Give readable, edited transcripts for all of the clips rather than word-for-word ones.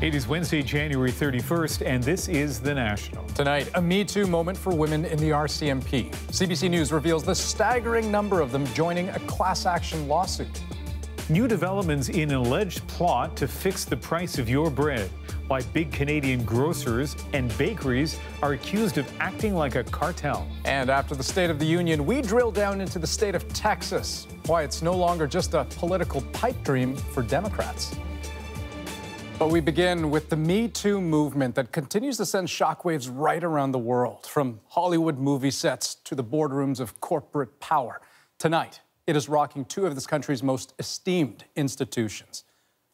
It is Wednesday, January 31st, and this is The National. Tonight, a Me Too moment for women in the RCMP. CBC News reveals the staggering number of them joining a class action lawsuit. New developments in an alleged plot to fix the price of your bread. Why big Canadian grocers and bakeries are accused of acting like a cartel. And after the State of the Union, we drill down into the state of Texas. Why it's no longer just a political pipe dream for Democrats. But we begin with the Me Too movement that continues to send shockwaves right around the world, from Hollywood movie sets to the boardrooms of corporate power. Tonight, it is rocking two of this country's most esteemed institutions.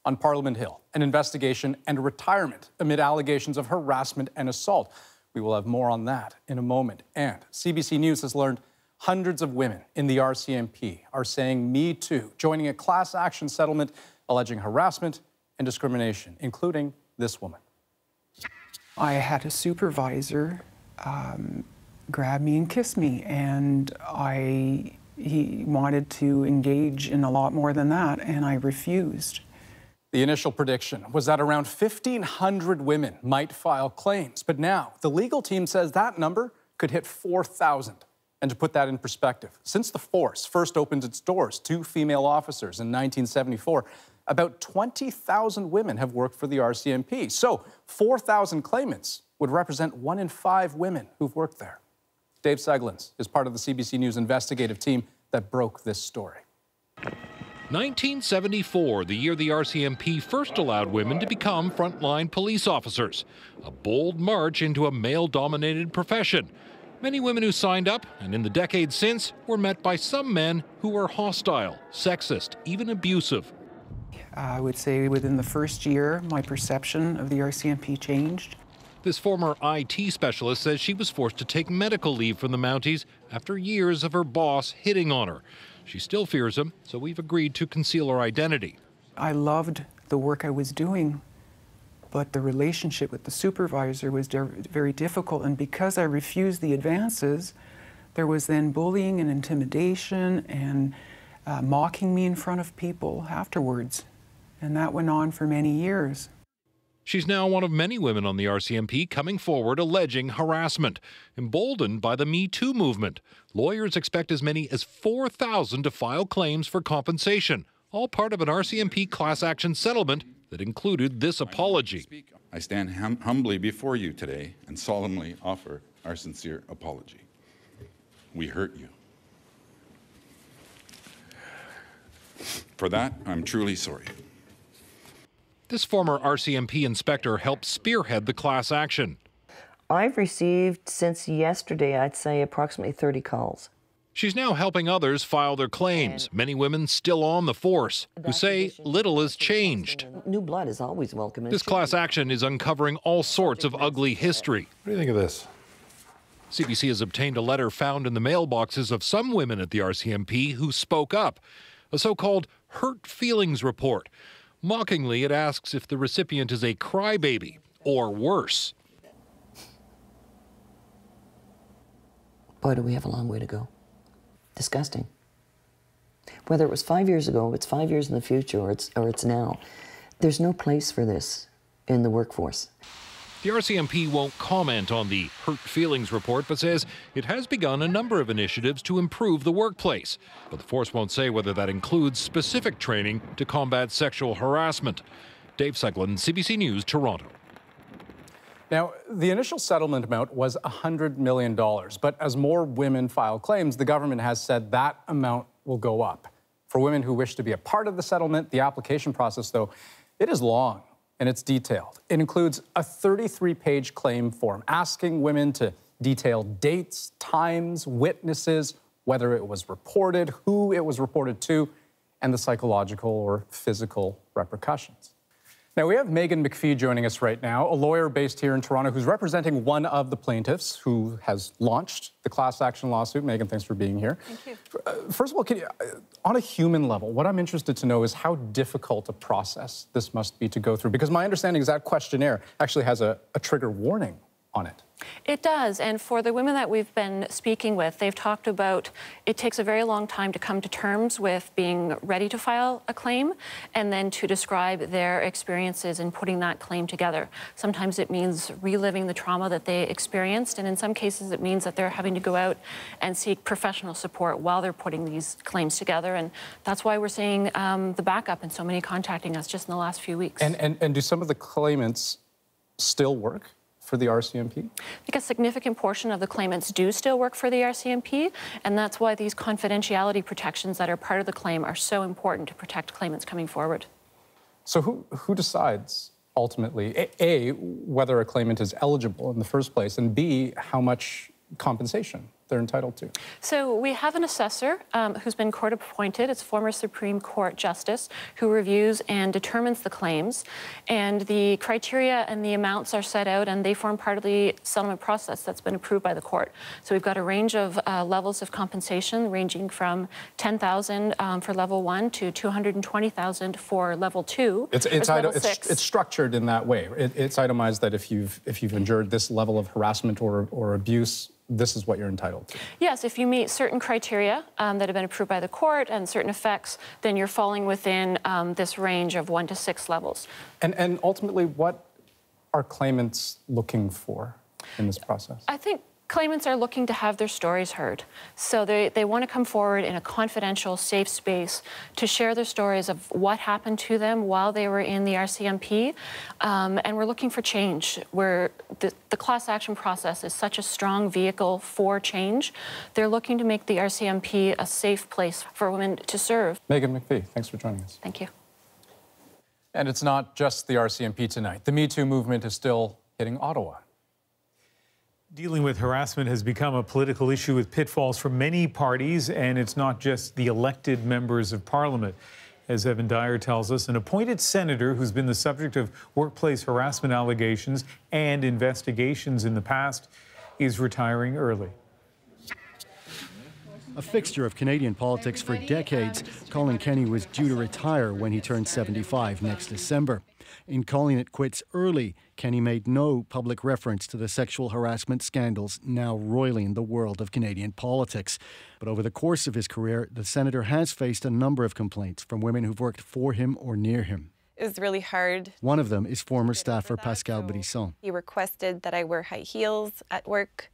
On Parliament Hill, an investigation and a retirement amid allegations of harassment and assault. We will have more on that in a moment. And CBC News has learned hundreds of women in the RCMP are saying Me Too, joining a class action settlement alleging harassment and discrimination, including this woman. I had a supervisor grab me and kiss me, and he wanted to engage in a lot more than that, and I refused. The initial prediction was that around 1,500 women might file claims, but now the legal team says that number could hit 4,000. And to put that in perspective, since the force first opened its doors to female officers in 1974, about 20,000 women have worked for the RCMP. So 4,000 claimants would represent 1 in 5 women who've worked there. Dave Seglins is part of the CBC News investigative team that broke this story. 1974, the year the RCMP first allowed women to become frontline police officers. A bold march into a male-dominated profession. Many women who signed up, and in the decades since, were met by some men who were hostile, sexist, even abusive. I would say within the first year, my perception of the RCMP changed. This former IT specialist says she was forced to take medical leave from the Mounties after years of her boss hitting on her. She still fears him, so we've agreed to conceal her identity. I loved the work I was doing, but the relationship with the supervisor was very difficult, and because I refused the advances, there was then bullying and intimidation and mocking me in front of people afterwards. And that went on for many years. She's now one of many women on the RCMP coming forward alleging harassment. Emboldened by the Me Too movement, lawyers expect as many as 4,000 to file claims for compensation, all part of an RCMP class action settlement that included this apology. I stand humbly before you today and solemnly offer our sincere apology. We hurt you. For that, I'm truly sorry. This former RCMP inspector helped spearhead the class action. I've received, since yesterday, I'd say approximately 30 calls. She's now helping others file their claims, many women still on the force, who say little has changed. New blood is always welcome. This class action is uncovering all sorts of ugly history. What do you think of this? CBC has obtained a letter found in the mailboxes of some women at the RCMP who spoke up, a so-called hurt feelings report. Mockingly, it asks if the recipient is a crybaby or worse. Boy, do we have a long way to go. Disgusting. Whether it was 5 years ago, it's 5 years in the future, or it's now, there's no place for this in the workforce. The RCMP won't comment on the hurt feelings report, but says it has begun a number of initiatives to improve the workplace. But the force won't say whether that includes specific training to combat sexual harassment. Dave Seglin, CBC News, Toronto. Now, the initial settlement amount was $100 million, but as more women file claims, the government has said that amount will go up. For women who wish to be a part of the settlement, the application process, though, it is long. And it's detailed. It includes a 33-page claim form asking women to detail dates, times, witnesses, whether it was reported, who it was reported to, and the psychological or physical repercussions. Now, we have Megan McPhee joining us right now, a lawyer based here in Toronto who's representing one of the plaintiffs who has launched the class action lawsuit. Megan, thanks for being here. Thank you. First of all, on a human level, what I'm interested to know is how difficult a process this must be to go through, because my understanding is that questionnaire actually has a trigger warning on it. It does, and for the women that we've been speaking with, they've talked about it takes a very long time to come to terms with being ready to file a claim and then to describe their experiences in putting that claim together. Sometimes it means reliving the trauma that they experienced, and in some cases it means that they're having to go out and seek professional support while they're putting these claims together, and that's why we're seeing the backup and so many contacting us just in the last few weeks. And do some of the claimants still work for the RCMP? I think a significant portion of the claimants do still work for the RCMP, and that's why these confidentiality protections that are part of the claim are so important to protect claimants coming forward. So who decides ultimately, A, whether a claimant is eligible in the first place, and B, how much compensation they're entitled to? So we have an assessor who's been court appointed. It's former Supreme Court Justice who reviews and determines the claims. And the criteria and the amounts are set out, and they form part of the settlement process that's been approved by the court. So we've got a range of levels of compensation ranging from $10,000 for level 1 to $220,000 for level 2. It's structured in that way. It's itemized that if you've endured this level of harassment or abuse, this is what you're entitled to. Yes, if you meet certain criteria that have been approved by the court and certain effects, then you're falling within this range of 1 to 6 levels. And ultimately, what are claimants looking for in this process? I think claimants are looking to have their stories heard. So they want to come forward in a confidential, safe space to share their stories of what happened to them while they were in the RCMP. And we're looking for change, where the class action process is such a strong vehicle for change. They're looking to make the RCMP a safe place for women to serve. Megan McPhee, thanks for joining us. Thank you. And it's not just the RCMP tonight. The Me Too movement is still hitting Ottawa. Dealing with harassment has become a political issue with pitfalls for many parties, and it's not just the elected members of Parliament. As Evan Dyer tells us, an appointed senator who's been the subject of workplace harassment allegations and investigations in the past is retiring early. A fixture of Canadian politics for decades, Colin Kenny was due to retire when he turned 75 next December. In calling it quits early, Kenny made no public reference to the sexual harassment scandals now roiling the world of Canadian politics. But over the course of his career, the senator has faced a number of complaints from women who've worked for him or near him. It was really hard. One of them is former staffer Pascal Brisson. He requested that I wear high heels at work.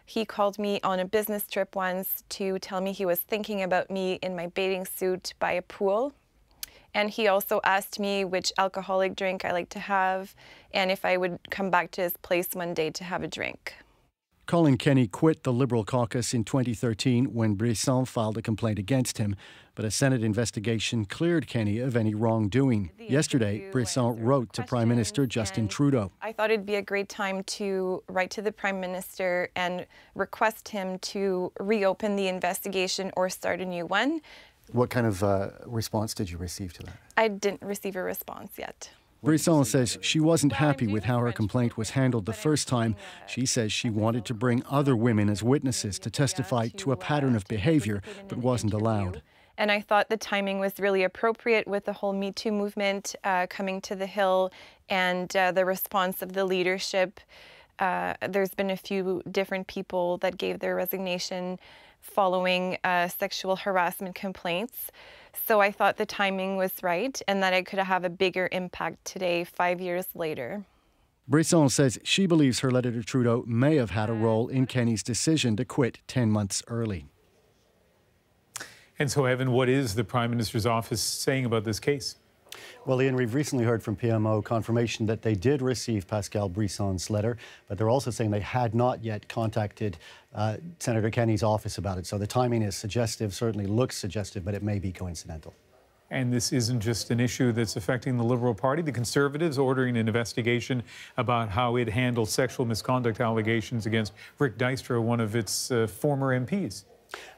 He called me on a business trip once to tell me he was thinking about me in my bathing suit by a pool. And he also asked me which alcoholic drink I like to have and if I would come back to his place one day to have a drink. Colin Kenny quit the Liberal caucus in 2013 when Brisson filed a complaint against him, but a Senate investigation cleared Kenny of any wrongdoing. Yesterday, Brisson wrote to Prime Minister Justin Trudeau. I thought it'd be a great time to write to the Prime Minister and request him to reopen the investigation or start a new one. What kind of response did you receive to that? I didn't receive a response yet. Brisson says she wasn't happy with how her complaint was handled the first time. She says she wanted to bring other women as witnesses to testify to a pattern of behavior, but wasn't allowed. And I thought the timing was really appropriate with the whole Me Too movement coming to the Hill and the response of the leadership. There's been a few different people that gave their resignation following sexual harassment complaints. So I thought the timing was right and that I could have a bigger impact today, 5 years later. Brisson says she believes her letter to Trudeau may have had a role in Kenny's decision to quit 10 months early. And so, Evan, what is the Prime Minister's office saying about this case? Well, Ian, we've recently heard from PMO confirmation that they did receive Pascal Brisson's letter, but they're also saying they had not yet contacted Senator Kenny's office about it. So the timing is suggestive, certainly looks suggestive, but it may be coincidental. And this isn't just an issue that's affecting the Liberal Party. The Conservatives ordering an investigation about how it handled sexual misconduct allegations against Rick Dijkstra, one of its former MPs.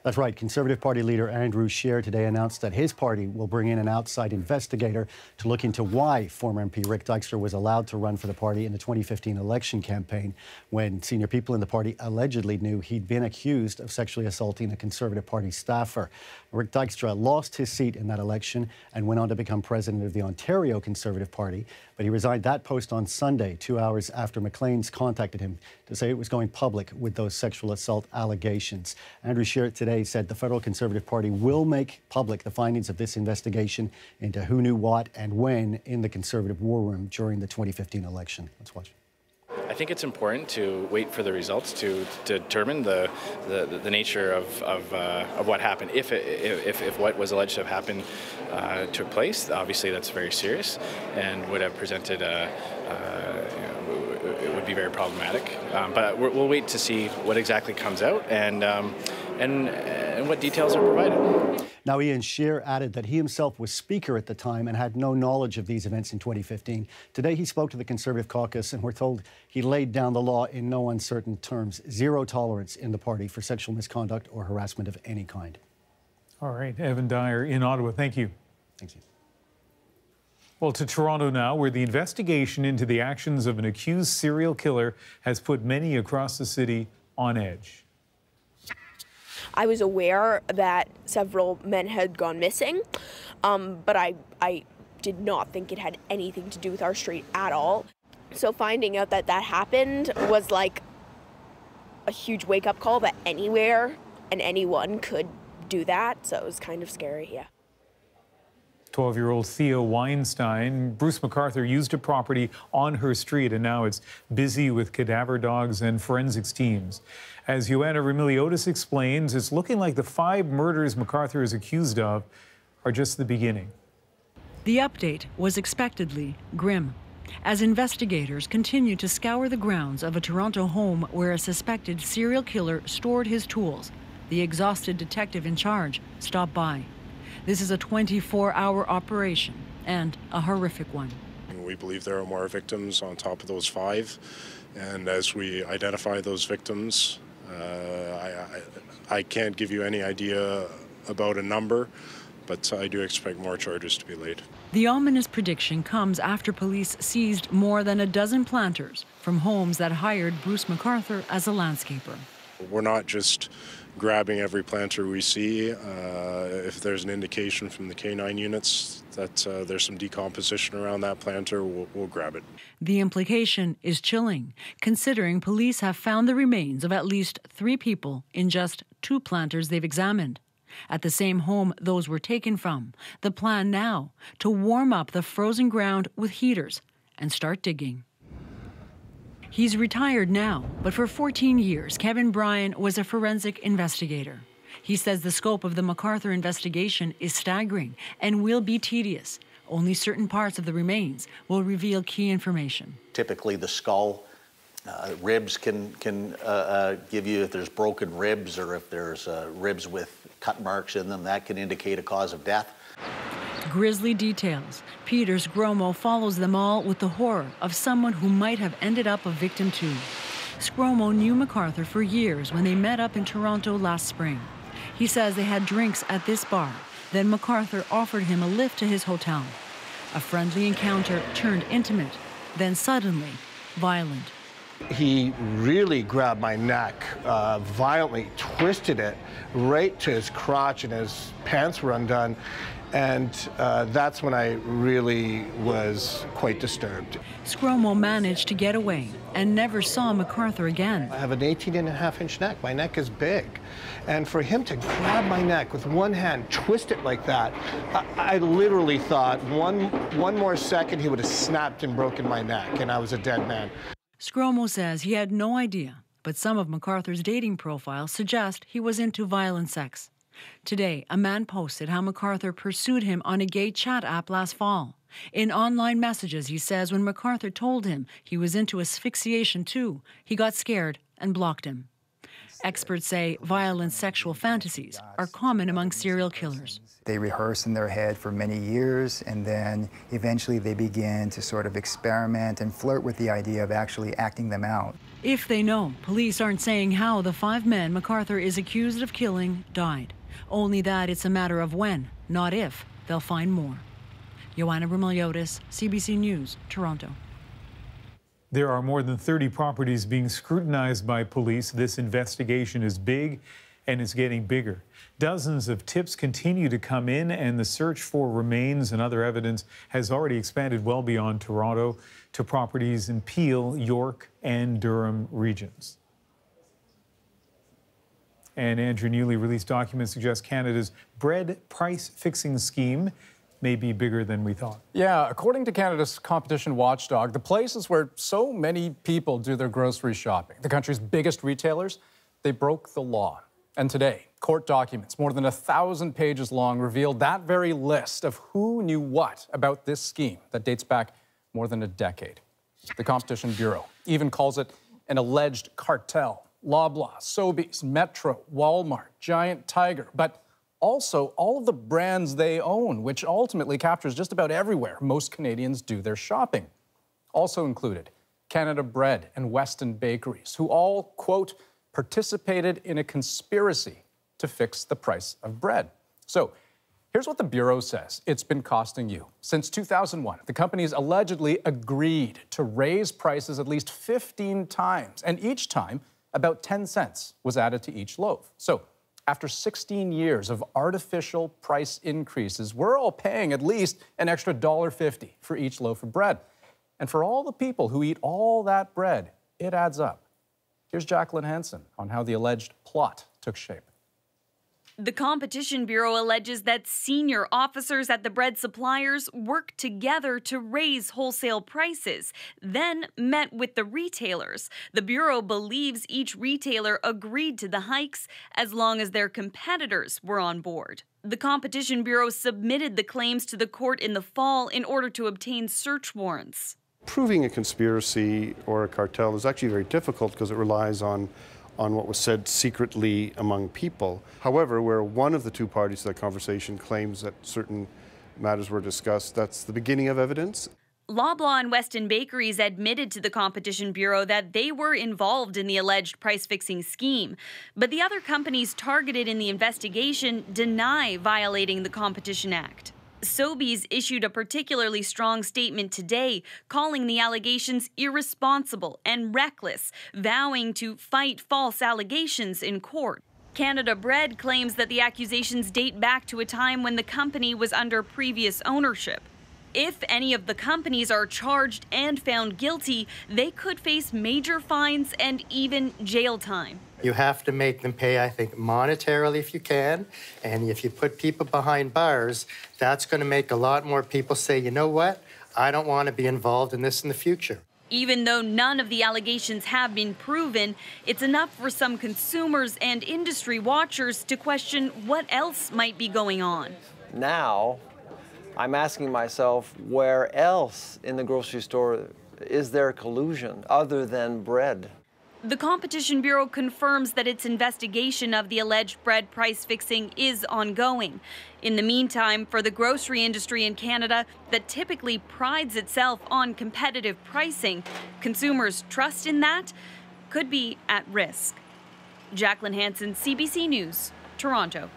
That's right. Conservative Party leader Andrew Scheer today announced that his party will bring in an outside investigator to look into why former MP Rick Dykstra was allowed to run for the party in the 2015 election campaign when senior people in the party allegedly knew he'd been accused of sexually assaulting a Conservative Party staffer. Rick Dykstra lost his seat in that election and went on to become president of the Ontario Conservative Party, but he resigned that post on Sunday, 2 hours after Maclean's contacted him to say it was going public with those sexual assault allegations. Andrew Scheer today said the Federal Conservative Party will make public the findings of this investigation into who knew what and when in the Conservative war room during the 2015 election. Let's watch. I think it's important to wait for the results to determine the nature of what happened. If what was alleged to have happened took place, obviously that's very serious and would have presented it would be very problematic. But we'll wait to see what exactly comes out and what details are provided. Now, Ian Scheer added that he himself was Speaker at the time and had no knowledge of these events in 2015. Today, he spoke to the Conservative caucus, and we're told he laid down the law in no uncertain terms. Zero tolerance in the party for sexual misconduct or harassment of any kind. All right, Evan Dyer in Ottawa. Thank you. Thank you. Well, to Toronto now, where the investigation into the actions of an accused serial killer has put many across the city on edge. I was aware that several men had gone missing, but I did not think it had anything to do with our street at all. So finding out that that happened was like a huge wake-up call that anywhere and anyone could do that, so it was kind of scary, yeah. 12-year-old Theo Weinstein. Bruce McArthur used a property on her street, and now it's busy with cadaver dogs and forensics teams. As Joanna Remiliotis explains, it's looking like the 5 murders McArthur is accused of are just the beginning. The update was expectedly grim, as investigators continue to scour the grounds of a Toronto home where a suspected serial killer stored his tools. The exhausted detective in charge stopped by. This is a 24-hour operation and a horrific one. We believe there are more victims on top of those 5, and as we identify those victims, I can't give you any idea about a number, but I do expect more charges to be laid. The ominous prediction comes after police seized more than a dozen planters from homes that hired Bruce McArthur as a landscaper. We're not just grabbing every planter we see. If there's an indication from the K9 units that there's some decomposition around that planter, we'll grab it. The implication is chilling, considering police have found the remains of at least 3 people in just 2 planters they've examined. At the same home those were taken from, the plan now to warm up the frozen ground with heaters and start digging. He's retired now, but for 14 years, Kevin Bryan was a forensic investigator. He says the scope of the McArthur investigation is staggering and will be tedious. Only certain parts of the remains will reveal key information. Typically, the skull, ribs can give you if there's broken ribs or if there's ribs with cut marks in them, that can indicate a cause of death. Grisly details. Peter's Gromo follows them all with the horror of someone who might have ended up a victim too. Scromo knew McArthur for years when they met up in Toronto last spring. He says they had drinks at this bar. Then McArthur offered him a lift to his hotel. A friendly encounter turned intimate, then suddenly violent. He really grabbed my neck, violently twisted it right to his crotch, and his pants were undone. And that's when I really was quite disturbed. Scromo managed to get away and never saw McArthur again. I have an 18.5-inch neck. My neck is big. And for him to grab my neck with one hand, twist it like that, I literally thought one more second he would have snapped and broken my neck, and I was a dead man. Scromo says he had no idea, but some of McArthur's dating profiles suggest he was into violent sex. Today, a man posted how McArthur pursued him on a gay chat app last fall. In online messages, he says when McArthur told him he was into asphyxiation too, he got scared and blocked him. Experts say violent sexual fantasies are common among serial killers. They rehearse in their head for many years, and then eventually they begin to sort of experiment and flirt with the idea of actually acting them out. If they know, police aren't saying how the 5 men MacArthur is accused of killing died. Only that it's a matter of when, not if, they'll find more. Joanna Brumeliotis, CBC News, Toronto. There are more than 30 properties being scrutinized by police. This investigation is big and it's getting bigger. Dozens of tips continue to come in, and the search for remains and other evidence has already expanded well beyond Toronto to properties in Peel, York, and Durham regions. And Andrew, newly released documents suggest Canada's bread price-fixing scheme may be bigger than we thought. Yeah, according to Canada's competition watchdog, the places where so many people do their grocery shopping, the country's biggest retailers, they broke the law. And today, court documents, more than 1,000 pages long, revealed that very list of who knew what about this scheme that dates back more than a decade. The Competition Bureau even calls it an alleged cartel. Loblaw, Sobeys, Metro, Walmart, Giant Tiger, but also all of the brands they own, which ultimately captures just about everywhere most Canadians do their shopping. Also included, Canada Bread and Weston Bakeries, who all, quote, participated in a conspiracy to fix the price of bread. So here's what the Bureau says it's been costing you. Since 2001, the companies allegedly agreed to raise prices at least 15 times, and each time, about 10 cents was added to each loaf. So after 16 years of artificial price increases, we're all paying at least an extra $1.50 for each loaf of bread. And for all the people who eat all that bread, it adds up. Here's Jacqueline Hansen on how the alleged plot took shape. The Competition Bureau alleges that senior officers at the bread suppliers worked together to raise wholesale prices, then met with the retailers. The Bureau believes each retailer agreed to the hikes as long as their competitors were on board. The Competition Bureau submitted the claims to the court in the fall in order to obtain search warrants. Proving a conspiracy or a cartel is actually very difficult because it relies on what was said secretly among people. However, where one of the two parties to that conversation claims that certain matters were discussed, that's the beginning of evidence. Loblaw and Weston Bakeries admitted to the Competition Bureau that they were involved in the alleged price-fixing scheme. But the other companies targeted in the investigation deny violating the Competition Act. Sobeys issued a particularly strong statement today, calling the allegations irresponsible and reckless, vowing to fight false allegations in court. Canada Bread claims that the accusations date back to a time when the company was under previous ownership. If any of the companies are charged and found guilty, they could face major fines and even jail time. You have to make them pay, I think, monetarily if you can. And if you put people behind bars, that's going to make a lot more people say, you know what, I don't want to be involved in this in the future. Even though none of the allegations have been proven, it's enough for some consumers and industry watchers to question what else might be going on. Now, I'm asking myself, where else in the grocery store is there collusion other than bread? The Competition Bureau confirms that its investigation of the alleged bread price fixing is ongoing. In the meantime, for the grocery industry in Canada that typically prides itself on competitive pricing, consumers' trust in that could be at risk. Jacqueline Hansen, CBC News, Toronto.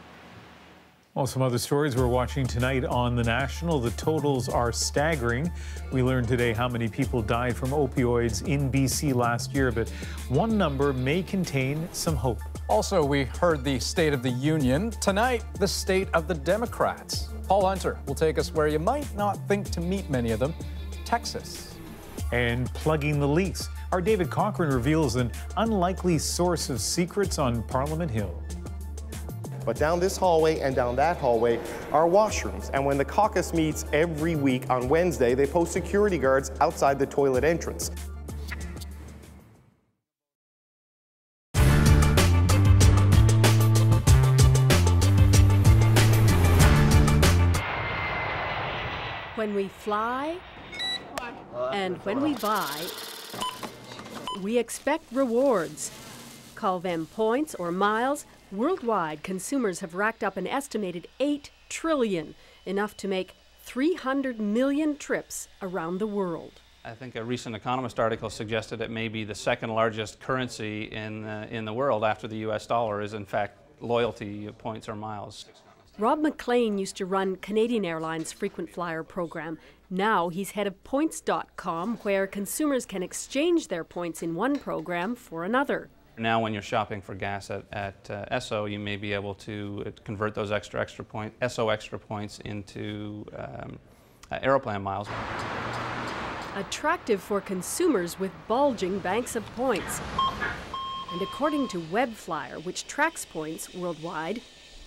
Well, some other stories we're watching tonight on The National. The totals are staggering. We learned today how many people died from opioids in BC last year, but one number may contain some hope. Also, we heard the State of the Union. Tonight, the state of the Democrats. Paul Hunter will take us where you might not think to meet many of them, Texas. And plugging the leaks. Our David Cochrane reveals an unlikely source of secrets on Parliament Hill. But down this hallway and down that hallway are washrooms. And when the caucus meets every week on Wednesday, they post security guards outside the toilet entrance. When we fly and when we buy, we expect rewards. Call them points or miles. Worldwide, consumers have racked up an estimated 8 trillion, enough to make 300 million trips around the world. I think a recent Economist article suggested it may be the second largest currency in the world after the US dollar is in fact loyalty points or miles. Rob McLean used to run Canadian Airlines' frequent flyer program. Now he's head of points.com, where consumers can exchange their points in one program for another. Now when you're shopping for gas at Esso, you may be able to convert those Esso extra points into Aeroplan miles. Attractive for consumers with bulging banks of points. And according to Webflyer, which tracks points worldwide,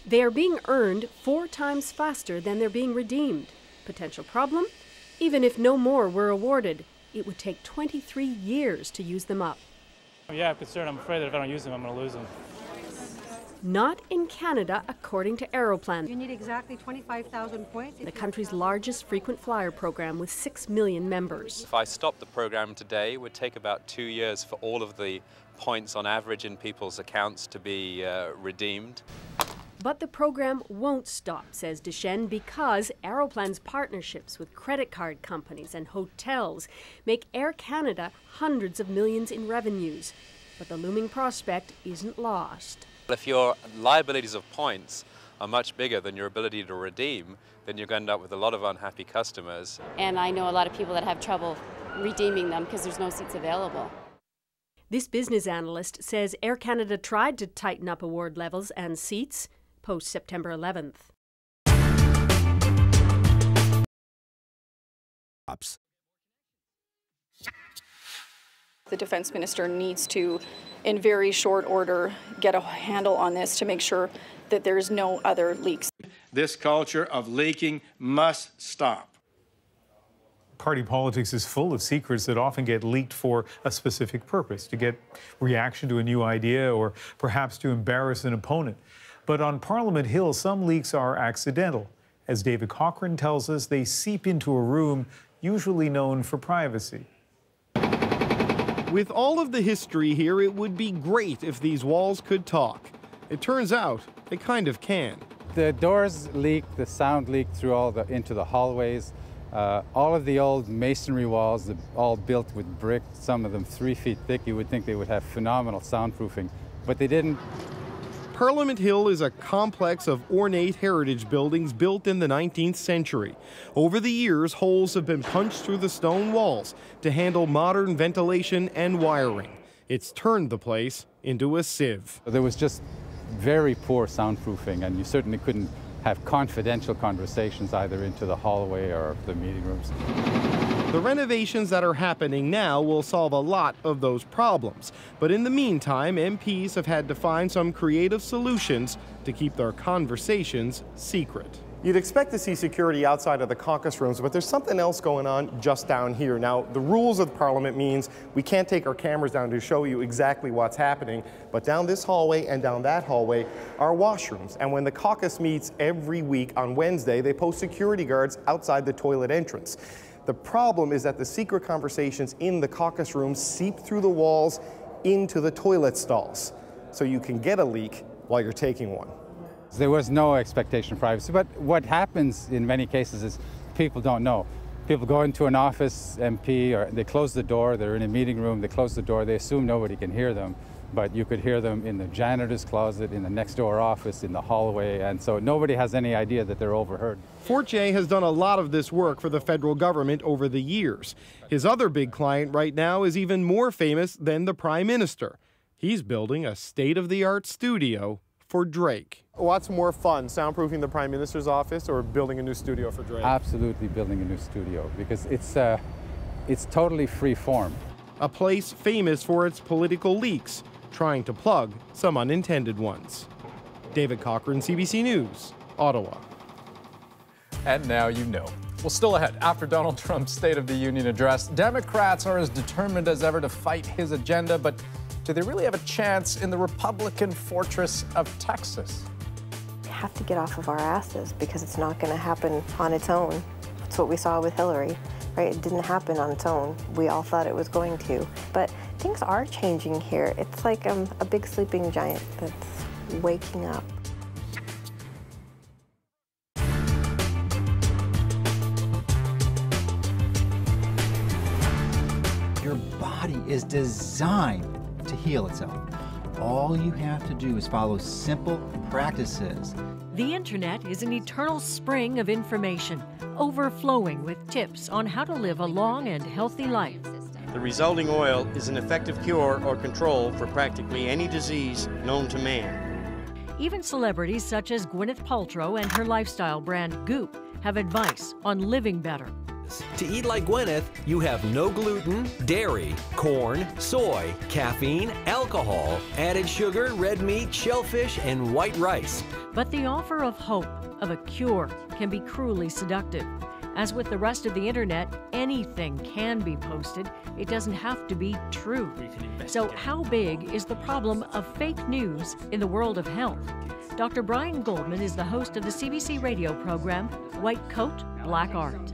they are being earned 4 times faster than they're being redeemed. Potential problem? Even if no more were awarded, it would take 23 years to use them up. Yeah, I'm concerned. I'm afraid that if I don't use them, I'm going to lose them. Not in Canada, according to Aeroplan. You need exactly 25,000 points. The country's largest frequent flyer program with 6 million members. If I stopped the program today, it would take about 2 years for all of the points on average in people's accounts to be redeemed. But the program won't stop, says Deschênes, because Aeroplan's partnerships with credit card companies and hotels make Air Canada hundreds of millions in revenues. But the looming prospect isn't lost. If your liabilities of points are much bigger than your ability to redeem, then you're going to end up with a lot of unhappy customers. And I know a lot of people that have trouble redeeming them because there's no seats available. This business analyst says Air Canada tried to tighten up award levels and seats post-September 11th. The Defence Minister needs to, in very short order, get a handle on this to make sure that there's no other leaks. This culture of leaking must stop. Party politics is full of secrets that often get leaked for a specific purpose, to get reaction to a new idea or perhaps to embarrass an opponent. But on Parliament Hill, some leaks are accidental. As David Cochrane tells us, they seep into a room usually known for privacy. With all of the history here, it would be great if these walls could talk. It turns out they kind of can. The doors leaked, the sound leaked through into the hallways. All of the old masonry walls, all built with brick, some of them 3 feet thick. You would think they would have phenomenal soundproofing, but they didn't. Parliament Hill is a complex of ornate heritage buildings built in the 19th century. Over the years, holes have been punched through the stone walls to handle modern ventilation and wiring. It's turned the place into a sieve. There was just very poor soundproofing, and you certainly couldn't have confidential conversations either into the hallway or the meeting rooms. The renovations that are happening now will solve a lot of those problems. But in the meantime, MPs have had to find some creative solutions to keep their conversations secret. You'd expect to see security outside of the caucus rooms, but there's something else going on just down here. Now, the rules of Parliament means we can't take our cameras down to show you exactly what's happening, but down this hallway and down that hallway are washrooms. And when the caucus meets every week on Wednesday, they post security guards outside the toilet entrance. The problem is that the secret conversations in the caucus rooms seep through the walls into the toilet stalls, so you can get a leak while you're taking one. There was no expectation of privacy, but what happens in many cases is people don't know. People go into an office, MP, or they close the door, they're in a meeting room, they close the door, they assume nobody can hear them, but you could hear them in the janitor's closet, in the next door office, in the hallway, and so nobody has any idea that they're overheard. Fortier has done a lot of this work for the federal government over the years. His other big client right now is even more famous than the Prime Minister. He's building a state-of-the-art studio for Drake. What's more fun, soundproofing the Prime Minister's office or building a new studio for Drake? Absolutely building a new studio, because it's totally free form. A place famous for its political leaks, trying to plug some unintended ones. David Cochrane, CBC News, Ottawa. And now you know. Well, still ahead, after Donald Trump's State of the Union address, Democrats are as determined as ever to fight his agenda, but do they really have a chance in the Republican fortress of Texas? We have to get off of our asses because it's not going to happen on its own. That's what we saw with Hillary, right? It didn't happen on its own. We all thought it was going to. But things are changing here. It's like a big sleeping giant that's waking up. Your body is designed to heal itself. All you have to do is follow simple practices. The internet is an eternal spring of information, overflowing with tips on how to live a long and healthy life. The resulting oil is an effective cure or control for practically any disease known to man. Even celebrities such as Gwyneth Paltrow and her lifestyle brand Goop have advice on living better. To eat like Gwyneth, you have no gluten, dairy, corn, soy, caffeine, alcohol, added sugar, red meat, shellfish, and white rice. But the offer of hope, of a cure, can be cruelly seductive. As with the rest of the internet, anything can be posted. It doesn't have to be true. So how big is the problem of fake news in the world of health? Dr. Brian Goldman is the host of the CBC radio program, White Coat, Black Art.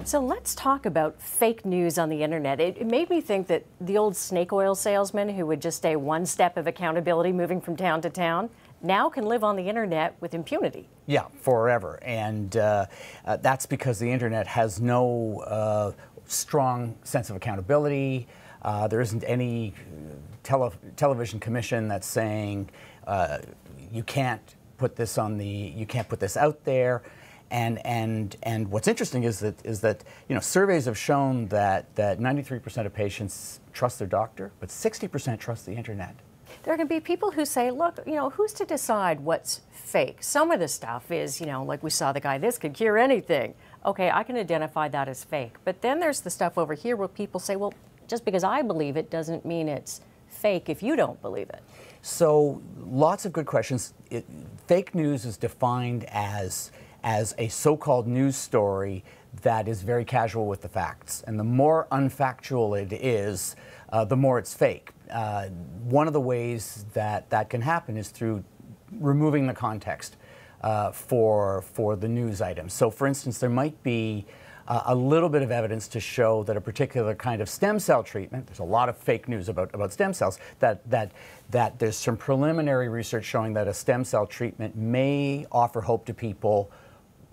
So let's talk about fake news on the internet. It made me think that the old snake oil salesman who would just stay one step of accountability moving from town to town now can live on the internet with impunity. Yeah, forever. And that's because the internet has no strong sense of accountability. There isn't any television commission that's saying you can't put this on you can't put this out there. And what's interesting is that surveys have shown that 93% of patients trust their doctor, but 60% trust the internet. There can be people who say, look, who's to decide what's fake? Some of the stuff is, like we saw the guy, this could cure anything. Okay, I can identify that as fake. But then there's the stuff over here where people say, well, just because I believe it doesn't mean it's fake if you don't believe it. So lots of good questions. Fake news is defined as a so-called news story that is very casual with the facts. And the more unfactual it is, the more it's fake. One of the ways that can happen is through removing the context for the news items. So for instance, there might be a little bit of evidence to show that a particular kind of stem cell treatment, there's a lot of fake news about stem cells, that there's some preliminary research showing that a stem cell treatment may offer hope to people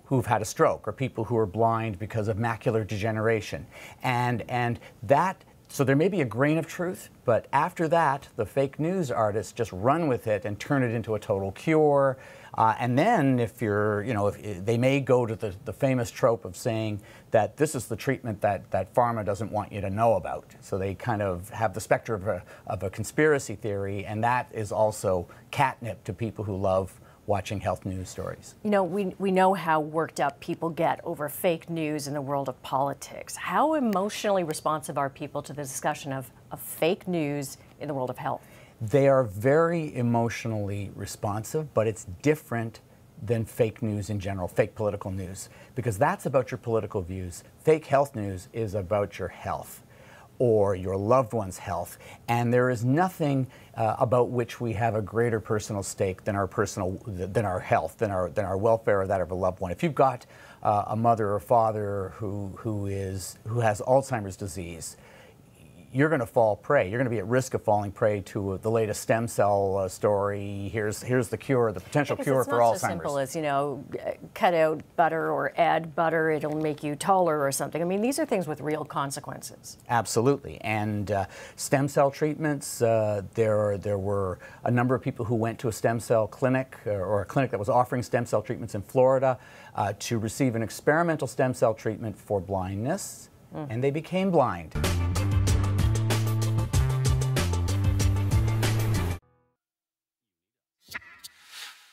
who've had a stroke or people who are blind because of macular degeneration. So there may be a grain of truth, but after that, the fake news artists just run with it and turn it into a total cure. And then if they may go to the famous trope of saying that this is the treatment that pharma doesn't want you to know about. So they kind of have the specter of a conspiracy theory, and that is also catnip to people who love watching health news stories. We know how worked up people get over fake news in the world of politics. How emotionally responsive are people to the discussion of fake news in the world of health? They are very emotionally responsive, but it's different than fake news in general, fake political news, because that's about your political views. Fake health news is about your health or your loved one's health, and there is nothing about which we have a greater personal stake than our health, than our welfare or that of a loved one. If you've got a mother or father who has Alzheimer's disease, you're going to fall prey. You're going to be at risk of falling prey to the latest stem cell story. Here's the cure, the potential cure for Alzheimer's. It's not so simple as, cut out butter or add butter, it'll make you taller or something. I mean, these are things with real consequences. Absolutely. And stem cell treatments, there were a number of people who went to a stem cell clinic or a clinic that was offering stem cell treatments in Florida to receive an experimental stem cell treatment for blindness, and they became blind.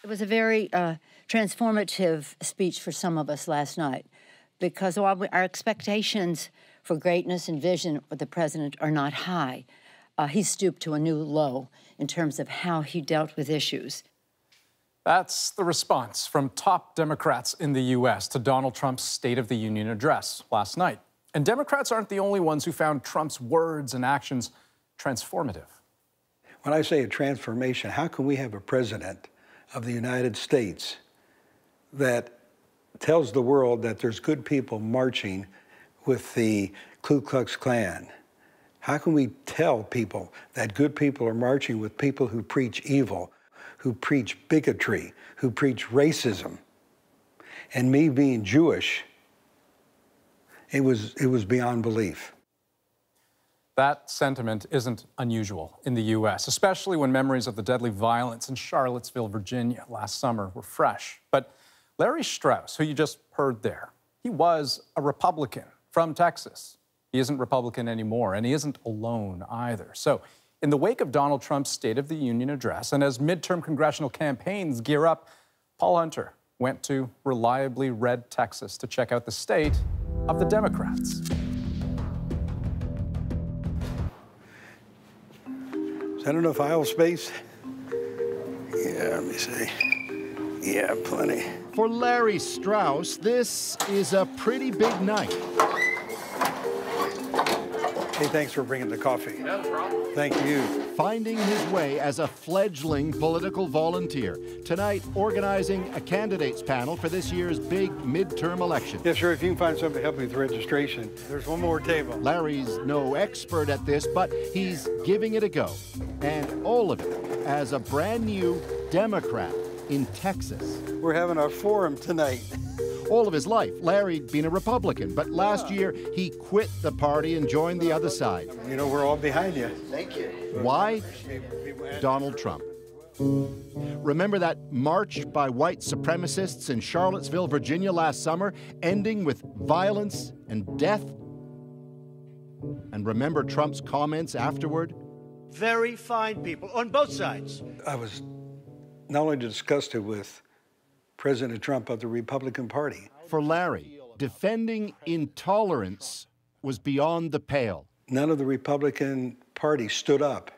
It was a very transformative speech for some of us last night, because while our expectations for greatness and vision with the president are not high, he stooped to a new low in terms of how he dealt with issues. That's the response from top Democrats in the U.S. to Donald Trump's State of the Union address last night. And Democrats aren't the only ones who found Trump's words and actions transformative. When I say a transformation, how can we have a president of the United States that tells the world that there's good people marching with the Ku Klux Klan How can we tell people that good people are marching with people who preach evil, who preach bigotry, who preach racism? And me being Jewish, it was beyond belief. That sentiment isn't unusual in the U.S., especially when memories of the deadly violence in Charlottesville, Virginia last summer were fresh. But Larry Strauss, who you just heard there, he was a Republican from Texas. He isn't Republican anymore, and he isn't alone either. So in the wake of Donald Trump's State of the Union address, and as midterm congressional campaigns gear up, Paul Hunter went to reliably red Texas to check out the state of the Democrats. Is that enough aisle space? Yeah, let me see. Yeah, plenty. For Larry Strauss, this is a pretty big night. Hey, thanks for bringing the coffee. No problem. Thank you. Finding his way as a fledgling political volunteer. Tonight, organizing a candidates panel for this year's big midterm election. Yeah, sure, if you can find somebody to help me with registration. There's one more table. Larry's no expert at this, but he's giving it a go. And all of it as a brand new Democrat in Texas. We're having our forum tonight. All of his life, Larry'd been a Republican, but last year he quit the party and joined the other side. You know, we're all behind you. Thank you. Why? Donald Trump. Remember that march by white supremacists in Charlottesville, Virginia last summer, ending with violence and death? And remember Trump's comments afterward? Very fine people on both sides. I was not only disgusted with President Trump of the Republican Party. For Larry, defending intolerance was beyond the pale. None of the Republican Party stood up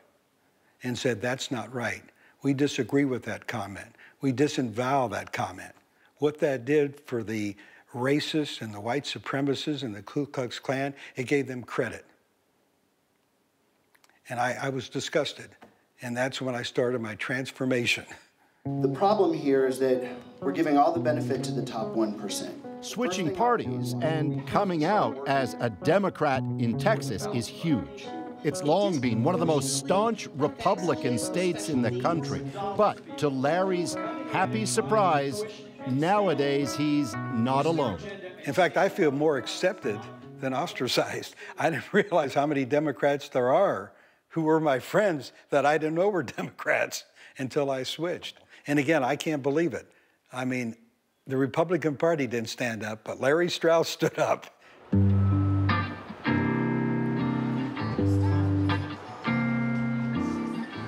and said, that's not right. We disagree with that comment. We disavow that comment. What that did for the racists and the white supremacists and the Ku Klux Klan, it gave them credit. And I was disgusted. And that's when I started my transformation. The problem here is that we're giving all the benefit to the top 1%. Switching parties and coming out as a Democrat in Texas is huge. It's long been one of the most staunch Republican states in the country. But to Larry's happy surprise, nowadays he's not alone. In fact, I feel more accepted than ostracized. I didn't realize how many Democrats there are who were my friends that I didn't know were Democrats until I switched. And again, I can't believe it. I mean, the Republican Party didn't stand up, but Larry Strauss stood up.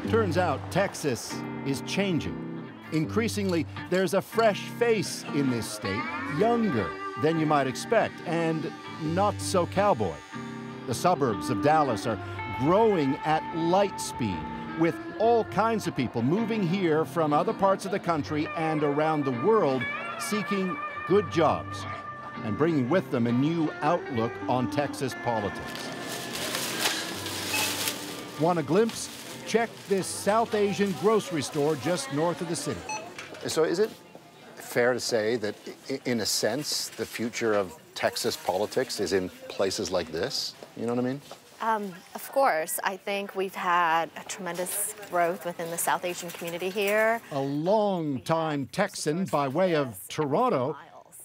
Turns out Texas is changing. Increasingly, there's a fresh face in this state, younger than you might expect, and not so cowboy. The suburbs of Dallas are growing at light speed, with all kinds of people moving here from other parts of the country and around the world seeking good jobs and bringing with them a new outlook on Texas politics. Want a glimpse? Check this South Asian grocery store just north of the city. So is it fair to say that, in a sense, the future of Texas politics is in places like this? You know what I mean? Of course. I think we've had a tremendous growth within the South Asian community here. A long-time Texan by way of Toronto,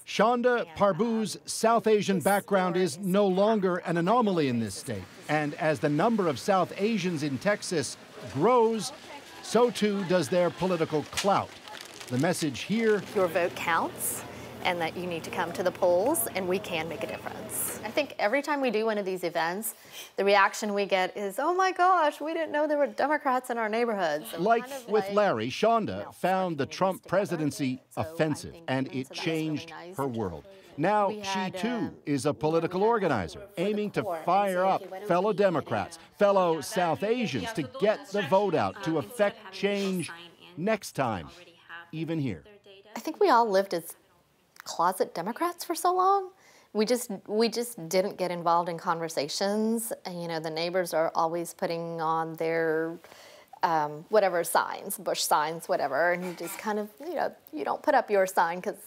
Shonda Parbu's South Asian background is no longer an anomaly in this state. And as the number of South Asians in Texas grows, so too does their political clout. The message here: your vote counts, and that you need to come to the polls, and we can make a difference. I think every time we do one of these events, the reaction we get is, oh my gosh, we didn't know there were Democrats in our neighborhoods. Like with Larry, Shonda found the Trump presidency offensive, and it changed her world. Now she too is a political organizer, aiming to fire up fellow Democrats, fellow South Asians, to get the vote out, to affect change next time, even here. I think we all lived as closet Democrats for so long. We just didn't get involved in conversations. And, you know, the neighbors are always putting on their whatever signs, Bush signs, whatever, and you just kind of, you know, you don't put up your sign because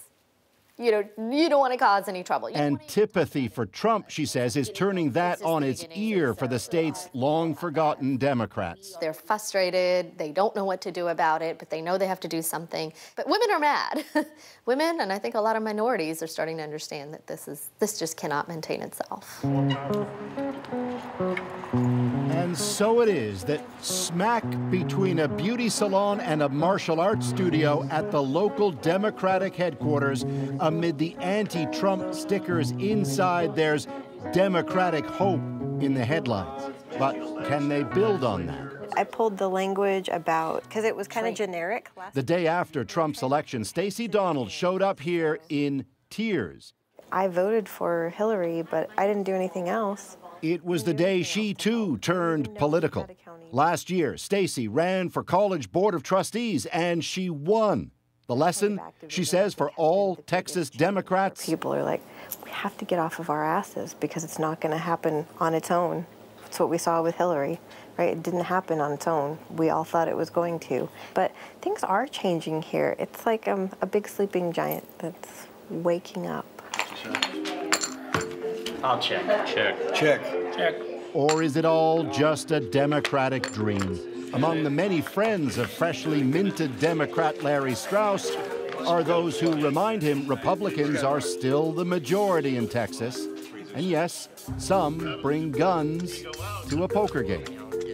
You don't want to cause any trouble. Antipathy for Trump, she says, is turning that on its ear for the state's long-forgotten Democrats. They're frustrated. They don't know what to do about it, but they know they have to do something. But women are mad. Women, and I think a lot of minorities, are starting to understand that this just cannot maintain itself. And so it is that smack between a beauty salon and a martial arts studio at the local Democratic headquarters, amid the anti-Trump stickers inside, there's Democratic hope in the headlines. But can they build on that? I pulled the language about, because it was kind of generic. The day after Trump's election, Stacey Donald showed up here in tears. I voted for Hillary, but I didn't do anything else. It was the day she, too, turned political. Last year, Stacey ran for College Board of Trustees, and she won. The lesson, she says, for all Texas Democrats. People are like, we have to get off of our asses because it's not going to happen on its own. That's what we saw with Hillary, right? It didn't happen on its own. We all thought it was going to. But things are changing here. It's like a big sleeping giant that's waking up. I'll check. Check. Or is it all just a Democratic dream? Among the many friends of freshly minted Democrat Larry Strauss are those who remind him Republicans are still the majority in Texas. And yes, some bring guns to a poker game.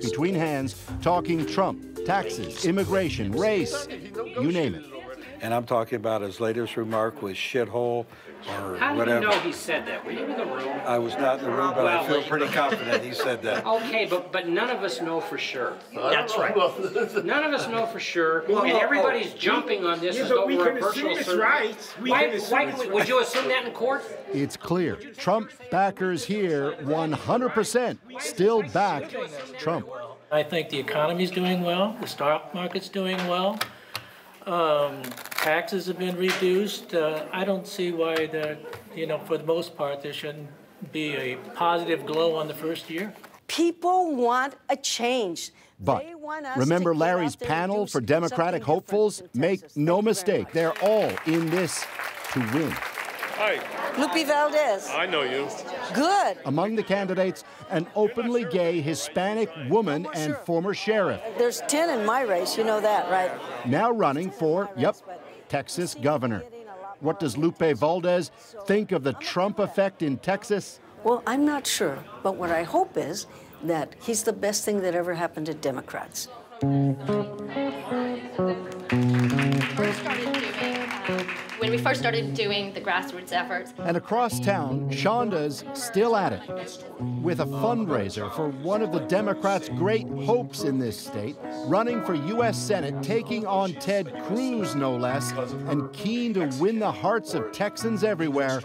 Between hands, talking Trump, taxes, immigration, race, you name it. And I'm talking about his latest remark was shithole or How whatever. do you know he said that? Were you in the room? I was not in the room, but I feel pretty confident he said that. Okay, but none of us know for sure. That's right. None of us know for sure, and everybody's jumping on this as though we're a virtual certainty. Would you assume that in court? It's clear. Trump backers here 100% still back Trump. I think the economy's doing well, the stock market's doing well. Taxes have been reduced. I don't see why for the most part, there shouldn't be a positive glow on the first year. People want a change. But remember Larry's panel for Democratic hopefuls? Make no mistake, they're all in this to win. Hi. Lupe Valdez. I know you. Good. Among the candidates, an openly gay Hispanic woman and former sheriff. There's 10 in my race, you know that, right? Now running for, Texas governor. What does Lupe Valdez think of the Trump effect in Texas? Well, I'm not sure, but what I hope is that he's the best thing that ever happened to Democrats. When we first started doing the grassroots efforts. And across town, Shonda's still at it with a fundraiser for one of the Democrats' great hopes in this state, running for U.S. Senate, taking on Ted Cruz, no less, and keen to win the hearts of Texans everywhere,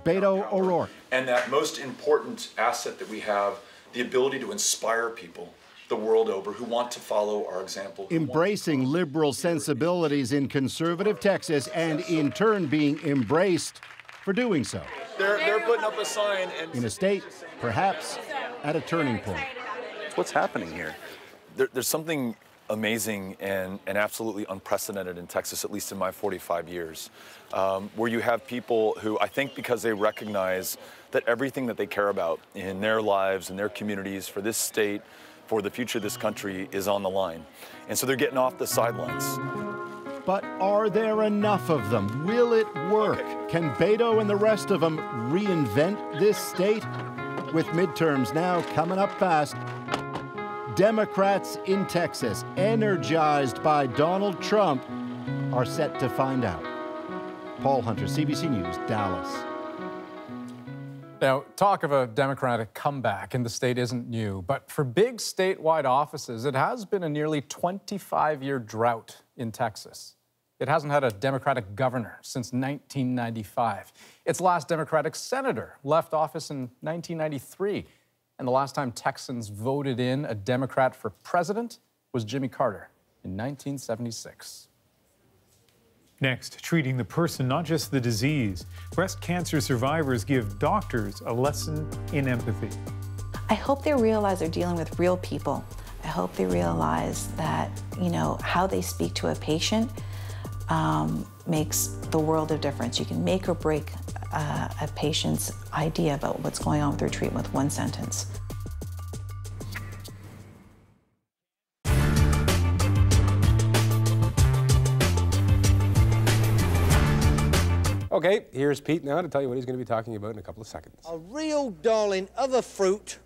Beto O'Rourke. And that most important asset that we have, the ability to inspire people the world over who want to follow our example. Embracing liberal sensibilities in conservative Texas and in turn being embraced for doing so. They're putting up a sign and in a state, perhaps, at a turning point. What's happening here? There's something amazing and absolutely unprecedented in Texas, at least in my 45 years, where you have people who I think because they recognize that everything that they care about in their lives and their communities for this state, for the future of this country is on the line. And so they're getting off the sidelines. But are there enough of them? Will it work? Can Beto and the rest of them reinvent this state? With midterms now coming up fast, Democrats in Texas, energized by Donald Trump, are set to find out. Paul Hunter, CBC News, Dallas. Now, talk of a Democratic comeback in the state isn't new, but for big statewide offices, it has been a nearly 25-year drought in Texas. It hasn't had a Democratic governor since 1995. Its last Democratic senator left office in 1993, and the last time Texans voted in a Democrat for president was Jimmy Carter in 1976. Next, treating the person, not just the disease. Breast cancer survivors give doctors a lesson in empathy. I hope they realize they're dealing with real people. I hope they realize that, how they speak to a patient makes the world of difference. You can make or break a patient's idea about what's going on with their treatment with one sentence. Okay, here's Pete now to tell you what he's going to be talking about in a couple of seconds. A real darling of a fruit,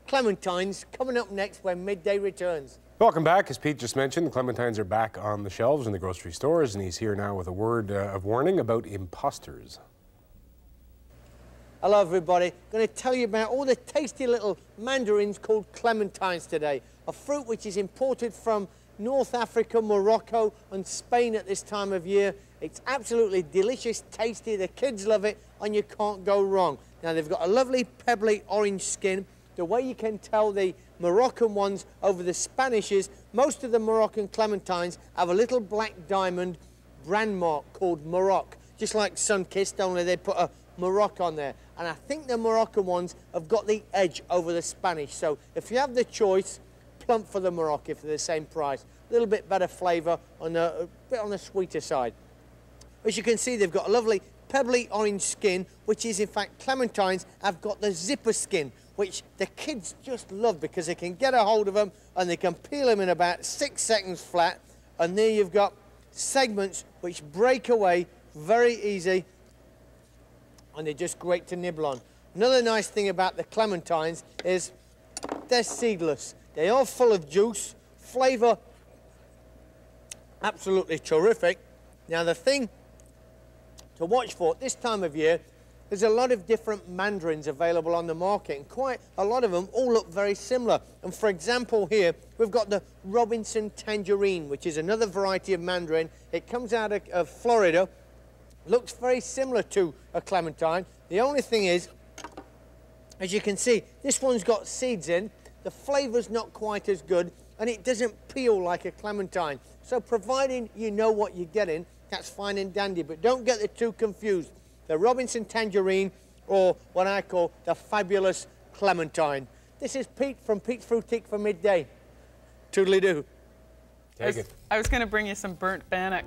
clementines, coming up next when midday returns. Welcome back. As Pete just mentioned, the clementines are back on the shelves in the grocery stores, and he's here now with a word of warning about imposters. Hello, everybody. Going to tell you about all the tasty little mandarins called clementines today. A fruit which is imported from North Africa, Morocco, and Spain at this time of year. It's absolutely delicious, tasty. The kids love it, and you can't go wrong. Now, they've got a lovely pebbly orange skin. The way you can tell the Moroccan ones over the Spanish is most of the Moroccan clementines have a little black diamond brand mark called Maroc, just like Sunkissed, only they put a Maroc on there. And I think the Moroccan ones have got the edge over the Spanish. So if you have the choice, plump for the Maroc if they're the same price. A little bit better flavour, a bit on the sweeter side. As you can see, they've got a lovely pebbly orange skin, which is in fact clementines have got the zipper skin, which the kids just love because they can get a hold of them and they can peel them in about 6 seconds flat. And there you've got segments which break away very easy, and they're just great to nibble on. Another nice thing about the clementines is they're seedless. They are full of juice, flavour absolutely terrific. Now the thing to watch for at this time of year, there's a lot of different mandarins available on the market, and quite a lot of them all look very similar. And for example here, we've got the Robinson Tangerine, which is another variety of mandarin. It comes out of Florida, looks very similar to a clementine. The only thing is, as you can see, this one's got seeds in, the flavour's not quite as good, and it doesn't peel like a clementine. So providing you know what you're getting, that's fine and dandy, but don't get the two confused. The Robinson Tangerine, or what I call the fabulous clementine. This is Pete from Pete's Fruitique for midday. Toodly-doo. I was going to bring you some burnt bannock,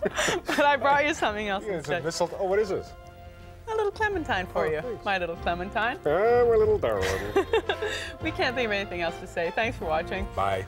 but I brought you something else instead. Oh, what is this? A little clementine for you. Thanks. My little clementine. Oh, my little darling. We can't think of anything else to say. Thanks for watching. Bye.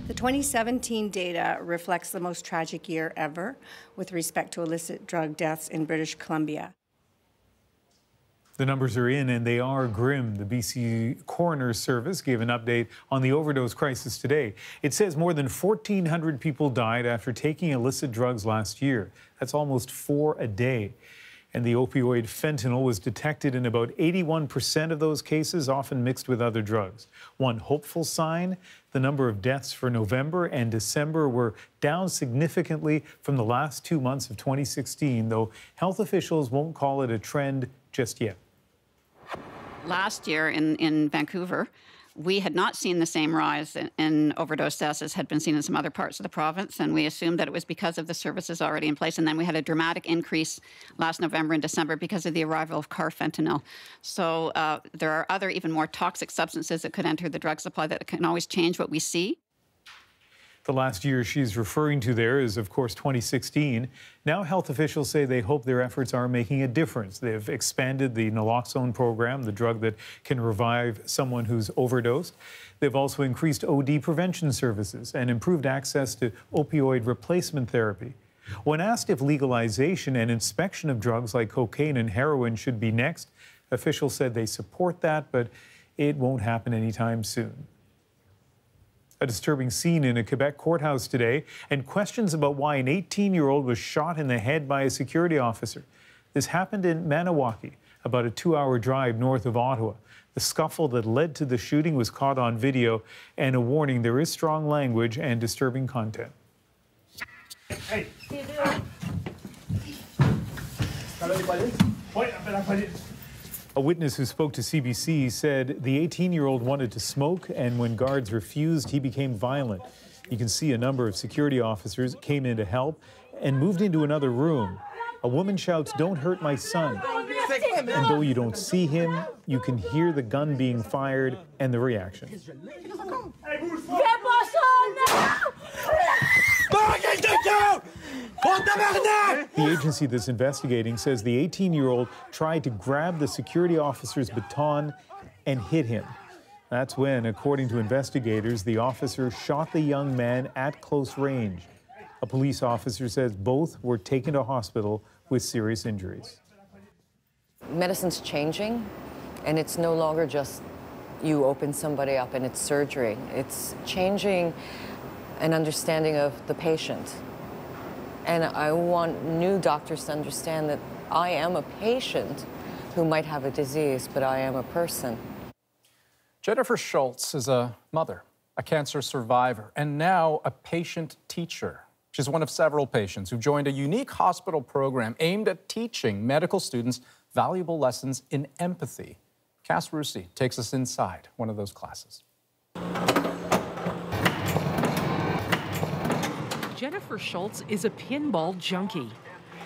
The 2017 data reflects the most tragic year ever with respect to illicit drug deaths in British Columbia. The numbers are in, and they are grim. The BC Coroner's Service gave an update on the overdose crisis today. It says more than 1,400 people died after taking illicit drugs last year. That's almost 4 a day. And the opioid fentanyl was detected in about 81% of those cases, often mixed with other drugs. One hopeful sign, the number of deaths for November and December were down significantly from the last 2 months of 2016, though health officials won't call it a trend just yet. Last year in Vancouver, we had not seen the same rise in overdose deaths as had been seen in some other parts of the province, and we assumed that it was because of the services already in place. And then we had a dramatic increase last November and December because of the arrival of carfentanil. So there are other, even more toxic substances that could enter the drug supply that can always change what we see. The last year she's referring to there is, of course, 2016. Now health officials say they hope their efforts are making a difference. They've expanded the naloxone program, the drug that can revive someone who's overdosed. They've also increased OD prevention services and improved access to opioid replacement therapy. When asked if legalization and inspection of drugs like cocaine and heroin should be next, officials said they support that, but it won't happen anytime soon. A disturbing scene in a Quebec courthouse today, and questions about why an 18-year-old was shot in the head by a security officer. This happened in Maniwaki, about a 2-hour drive north of Ottawa. The scuffle that led to the shooting was caught on video, and a warning, there is strong language and disturbing content. Hey. A witness who spoke to CBC said the 18-year-old wanted to smoke, and when guards refused, he became violent. You can see a number of security officers came in to help and moved into another room. A woman shouts, "Don't hurt my son." And though you don't see him, you can hear the gun being fired and the reaction. The agency that's investigating says the 18-year-old tried to grab the security officer's baton and hit him. That's when, according to investigators, the officer shot the young man at close range. A police officer says both were taken to hospital with serious injuries. Medicine's changing, and it's no longer just you open somebody up and it's surgery. It's changing an understanding of the patient. And I want new doctors to understand that I am a patient who might have a disease, but I am a person. Jennifer Schultz is a mother, a cancer survivor, and now a patient teacher. She's one of several patients who joined a unique hospital program aimed at teaching medical students valuable lessons in empathy. Cass Rusey takes us inside one of those classes. Jennifer Schultz is a pinball junkie,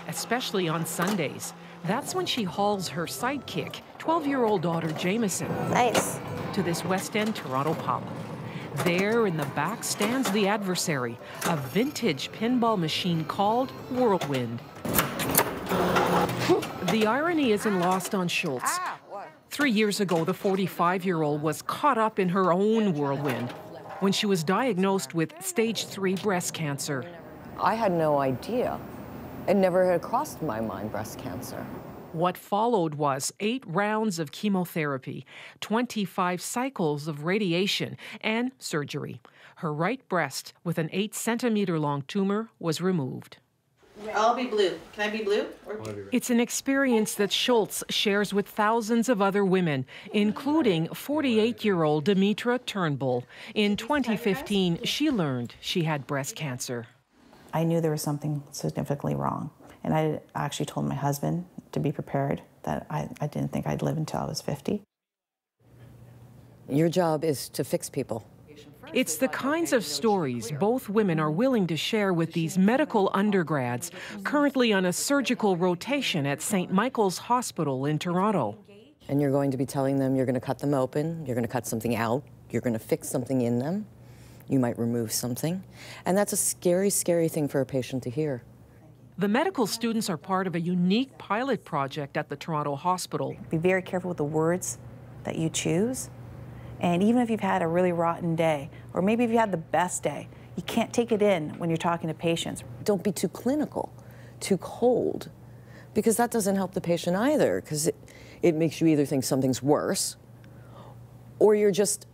especially on Sundays. That's when she hauls her sidekick, 12-year-old daughter Jameson, to this West End Toronto pub. There in the back stands the adversary, a vintage pinball machine called Whirlwind. The irony isn't lost on Schultz. 3 years ago, the 45-year-old was caught up in her own whirlwind when she was diagnosed with stage 3 breast cancer. I had no idea. It never had crossed my mind, breast cancer. What followed was 8 rounds of chemotherapy, 25 cycles of radiation, and surgery. Her right breast, with an 8-centimeter-long tumor, was removed. I'll be blue. Can I be blue? It's an experience that Schultz shares with thousands of other women, including 48-year-old Demetra Turnbull. In 2015, she learned she had breast cancer. I knew there was something significantly wrong. And I actually told my husband to be prepared, that I didn't think I'd live until I was 50. Your job is to fix people. It's the kinds of stories both women are willing to share with these medical undergrads currently on a surgical rotation at St. Michael's Hospital in Toronto. And you're going to be telling them you're going to cut them open, you're going to cut something out, you're going to fix something in them, you might remove something. And that's a scary, scary thing for a patient to hear. The medical students are part of a unique pilot project at the Toronto Hospital. Be very careful with the words that you choose. And even if you've had a really rotten day, or maybe if you had the best day, you can't take it in when you're talking to patients. Don't be too clinical, too cold, because that doesn't help the patient either, because it makes you either think something's worse, or you're just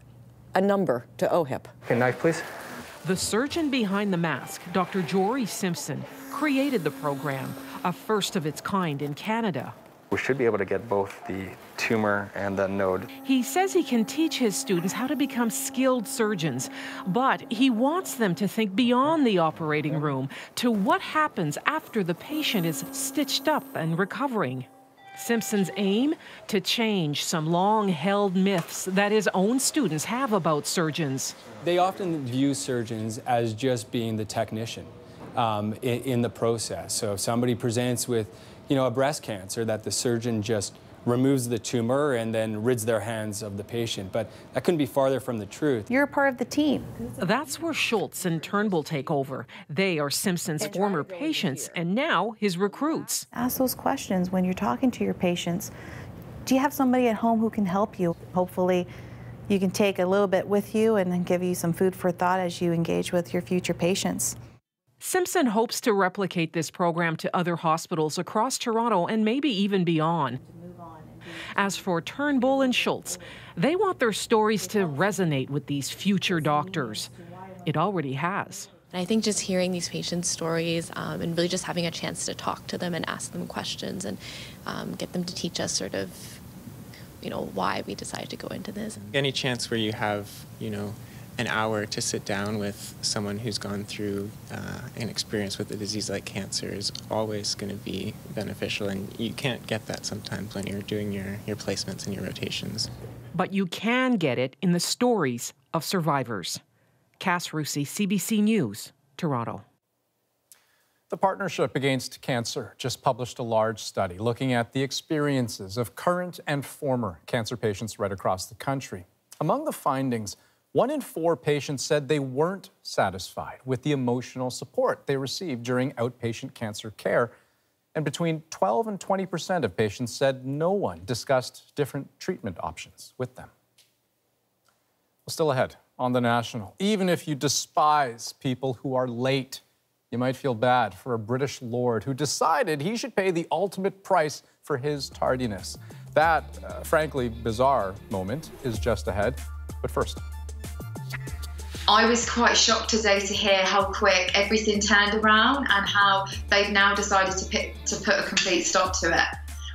a number to OHIP. Okay, knife, please. The surgeon behind the mask, Dr. Jory Simpson, created the program, a first of its kind in Canada. We should be able to get both the tumor and the node. He says he can teach his students how to become skilled surgeons, but he wants them to think beyond the operating room to what happens after the patient is stitched up and recovering. Simpson's aim? To change some long-held myths that his own students have about surgeons. They often view surgeons as just being the technician in the process. So if somebody presents with, a breast cancer, that the surgeon just removes the tumor and then rids their hands of the patient. But that couldn't be farther from the truth. You're a part of the team. That's where Schultz and Turnbull take over. They are Simpson's former patients and now his recruits. Ask those questions when you're talking to your patients. Do you have somebody at home who can help you? Hopefully, you can take a little bit with you and then give you some food for thought as you engage with your future patients. Simpson hopes to replicate this program to other hospitals across Toronto and maybe even beyond. As for Turnbull and Schultz, they want their stories to resonate with these future doctors. It already has. And I think just hearing these patients' stories and really just having a chance to talk to them and ask them questions and get them to teach us sort of, why we decided to go into this. Any chance where you have, an hour to sit down with someone who's gone through an experience with a disease like cancer is always going to be beneficial, and you can't get that sometimes when you're doing your placements and your rotations. But you can get it in the stories of survivors. Cass Rusi, CBC News, Toronto. The Partnership Against Cancer just published a large study looking at the experiences of current and former cancer patients right across the country. Among the findings, 1 in 4 patients said they weren't satisfied with the emotional support they received during outpatient cancer care. And between 12 and 20% of patients said no one discussed different treatment options with them. Well, still ahead on The National. Even if you despise people who are late, you might feel bad for a British lord who decided he should pay the ultimate price for his tardiness. That, frankly, bizarre moment is just ahead. But first, I was quite shocked today to hear how quick everything turned around and how they've now decided to put a complete stop to it.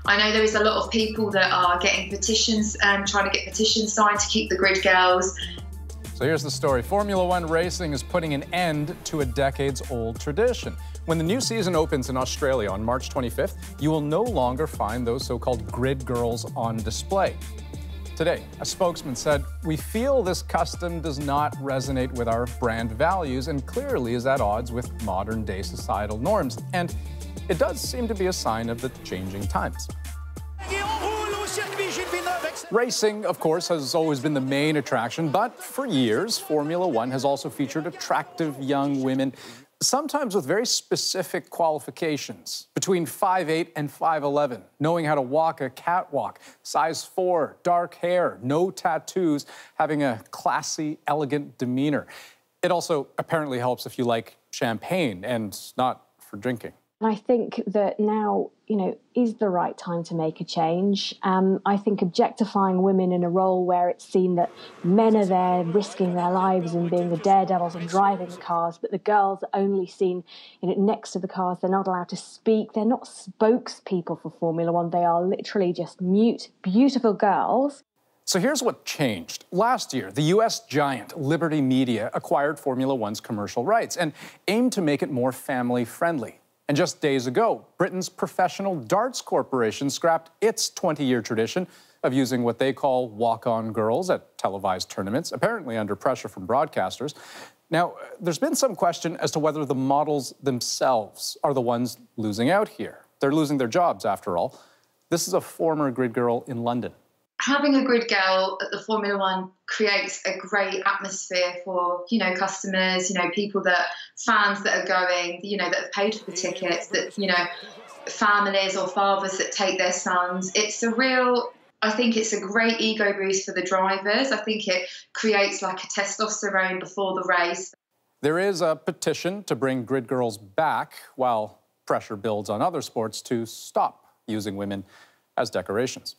I know there is a lot of people that are getting petitions, trying to get petitions signed to keep the grid girls. So here's the story. Formula One racing is putting an end to a decades-old tradition. When the new season opens in Australia on March 25th, you will no longer find those so-called grid girls on display. Today, a spokesman said, "We feel this custom does not resonate with our brand values and clearly is at odds with modern-day societal norms." And it does seem to be a sign of the changing times. Racing, of course, has always been the main attraction, but for years, Formula One has also featured attractive young women, sometimes with very specific qualifications, between 5'8" and 5'11", knowing how to walk a catwalk, size 4, dark hair, no tattoos, having a classy, elegant demeanor. It also apparently helps if you like champagne and not for drinking. I think that now, is the right time to make a change. I think objectifying women in a role where it's seen that men are there risking their lives and being the daredevils and driving the cars, but the girls are only seen next to the cars. They're not allowed to speak. They're not spokespeople for Formula One. They are literally just mute, beautiful girls. So here's what changed. Last year, the U.S. giant Liberty Media acquired Formula One's commercial rights and aimed to make it more family-friendly. And just days ago, Britain's Professional Darts Corporation scrapped its 20-year tradition of using what they call walk-on girls at televised tournaments, apparently under pressure from broadcasters. Now, there's been some question as to whether the models themselves are the ones losing out here. They're losing their jobs, after all. This is a former grid girl in London. Having a grid girl at the Formula One creates a great atmosphere for, customers, people fans that are going, that have paid for the tickets, that, families or fathers that take their sons. I think it's a great ego boost for the drivers. I think it creates like a testosterone before the race. There is a petition to bring grid girls back while pressure builds on other sports to stop using women as decorations.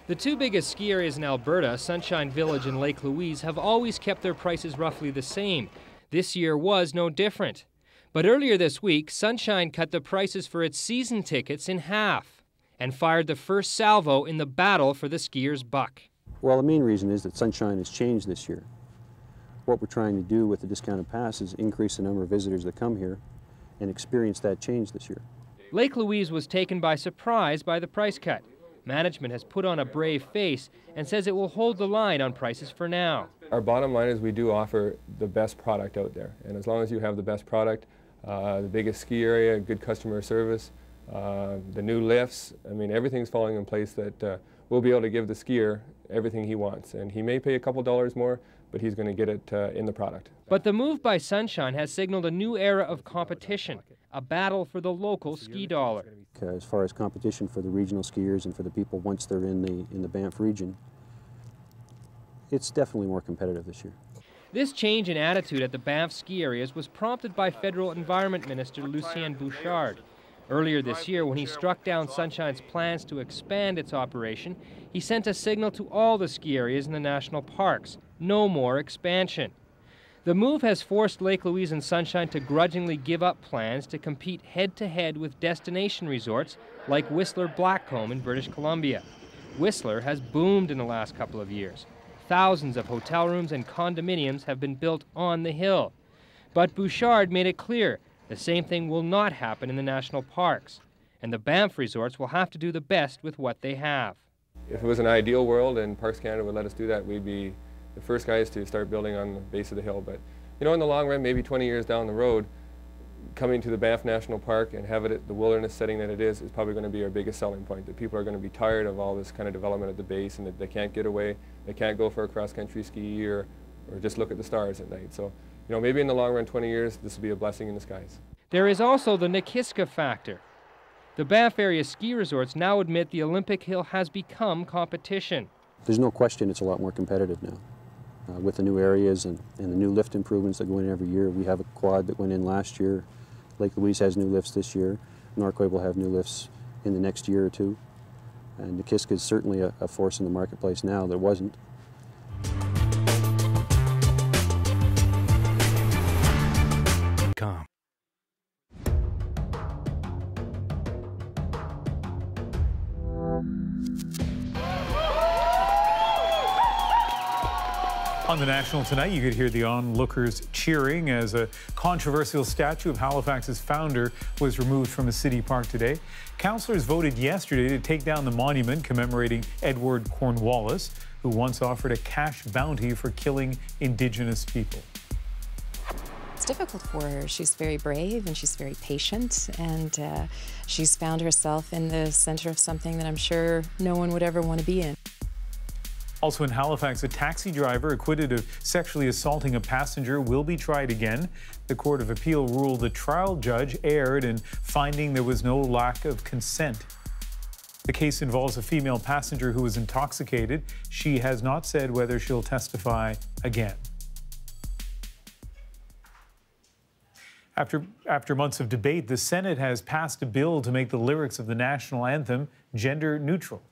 The two biggest ski areas in Alberta, Sunshine Village and Lake Louise, have always kept their prices roughly the same. This year was no different. But earlier this week, Sunshine cut the prices for its season tickets in half and fired the first salvo in the battle for the skiers' buck. Well, the main reason is that Sunshine has changed this year. What we're trying to do with the discounted pass is increase the number of visitors that come here and experience that change this year. Lake Louise was taken by surprise by the price cut. Management has put on a brave face and says it will hold the line on prices for now. Our bottom line is we do offer the best product out there. And as long as you have the best product, the biggest ski area, good customer service, the new lifts, I mean, everything's falling in place that we'll be able to give the skier everything he wants. And he may pay a couple dollars more, but he's going to get it in the product. But the move by Sunshine has signaled a new era of competition, a battle for the local ski dollar. As far as competition for the regional skiers and for the people once they're in the Banff region, it's definitely more competitive this year. This change in attitude at the Banff ski areas was prompted by Federal Environment Minister Lucien Bouchard. Earlier this year, when he struck down Sunshine's plans to expand its operation, he sent a signal to all the ski areas in the national parks: no more expansion. The move has forced Lake Louise and Sunshine to grudgingly give up plans to compete head-to-head with destination resorts like Whistler Blackcomb in British Columbia. Whistler has boomed in the last couple of years. Thousands of hotel rooms and condominiums have been built on the hill. But Bouchard made it clear the same thing will not happen in the national parks, and the Banff resorts will have to do the best with what they have. If it was an ideal world and Parks Canada would let us do that, we'd be the first guys to start building on the base of the hill. But you know, in the long run, maybe 20 years down the road, coming to the Banff National Park and have it at the wilderness setting that it is probably going to be our biggest selling point, that people are going to be tired of all this kind of development at the base and that they can't get away, they can't go for a cross-country ski or just look at the stars at night. So, you know, maybe in the long run, 20 years, this will be a blessing in disguise. There is also the Nikiska factor. The Banff area ski resorts now admit the Olympic Hill has become competition. There's no question it's a lot more competitive now. With the new areas and the new lift improvements that go in every year. We have a quad that went in last year. Lake Louise has new lifts this year. Norquay will have new lifts in the next year or two. And Nikiska is certainly a force in the marketplace now that wasn't. Calm. On the National tonight, you could hear the onlookers cheering as a controversial statue of Halifax's founder was removed from a city park today. Councillors voted yesterday to take down the monument commemorating Edward Cornwallis, who once offered a cash bounty for killing Indigenous people. It's difficult for her. She's very brave and she's very patient, and she's found herself in the center of something that I'm sure no one would ever want to be in. Also in Halifax, a taxi driver acquitted of sexually assaulting a passenger will be tried again. The Court of Appeal ruled the trial judge erred in finding there was no lack of consent. The case involves a female passenger who was intoxicated. She has not said whether she'll testify again. After months of debate, the Senate has passed a bill to make the lyrics of the national anthem gender neutral.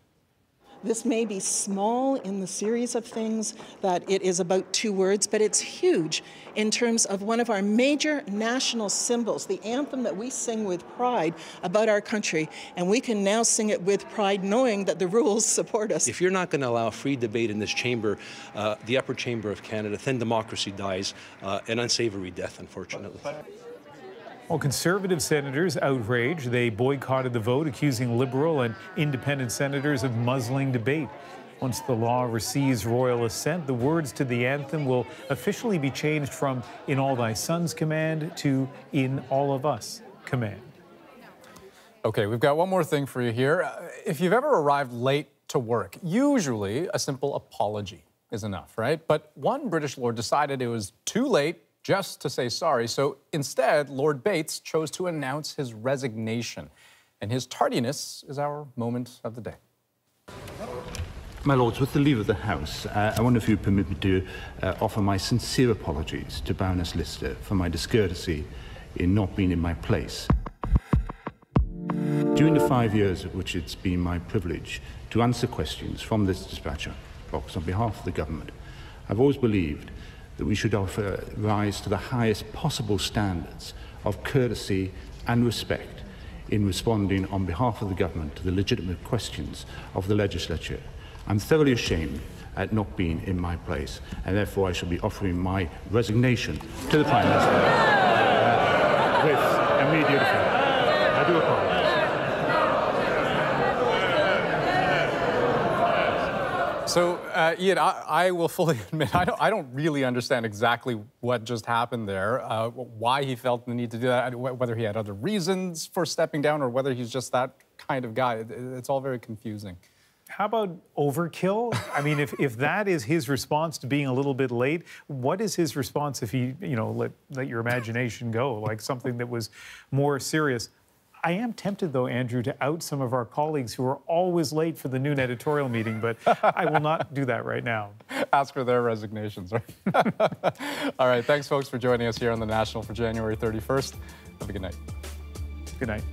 This may be small in the series of things that it is about 2 words, but it's huge in terms of one of our major national symbols, the anthem that we sing with pride about our country, and we can now sing it with pride knowing that the rules support us. If you're not going to allow free debate in this chamber, the upper chamber of Canada, then democracy dies an unsavory death, unfortunately. Well, Conservative senators outraged. They boycotted the vote, accusing Liberal and Independent senators of muzzling debate. Once the law receives royal assent, the words to the anthem will officially be changed from "In all thy sons command" to "In all of us command." Okay, we've got one more thing for you here. If you've ever arrived late to work, usually a simple apology is enough, right? But one British lord decided it was too late just to say sorry. So instead, Lord Bates chose to announce his resignation. And his tardiness is our moment of the day. My Lords, with the leave of the House, I wonder if you permit me to offer my sincere apologies to Baroness Lister for my discourtesy in not being in my place. During the 5 years of which it's been my privilege to answer questions from this dispatch box on behalf of the government, I've always believed that we should rise to the highest possible standards of courtesy and respect in responding on behalf of the government to the legitimate questions of the legislature. I'm thoroughly ashamed at not being in my place, and therefore I shall be offering my resignation to the Prime Minister with immediate effect. I do apologise. So, Ian, I will fully admit I don't really understand exactly what just happened there, why he felt the need to do that, whether he had other reasons for stepping down or whether he's just that kind of guy. It's all very confusing. How about overkill? I mean, if that is his response to being a little bit late, what is his response if he, let your imagination go, like something that was more serious? I am tempted, though, Andrew, to out some of our colleagues who are always late for the noon editorial meeting, but I will not do that right now. Ask for their resignations, right? All right, thanks, folks, for joining us here on The National for January 31st. Have a good night. Good night.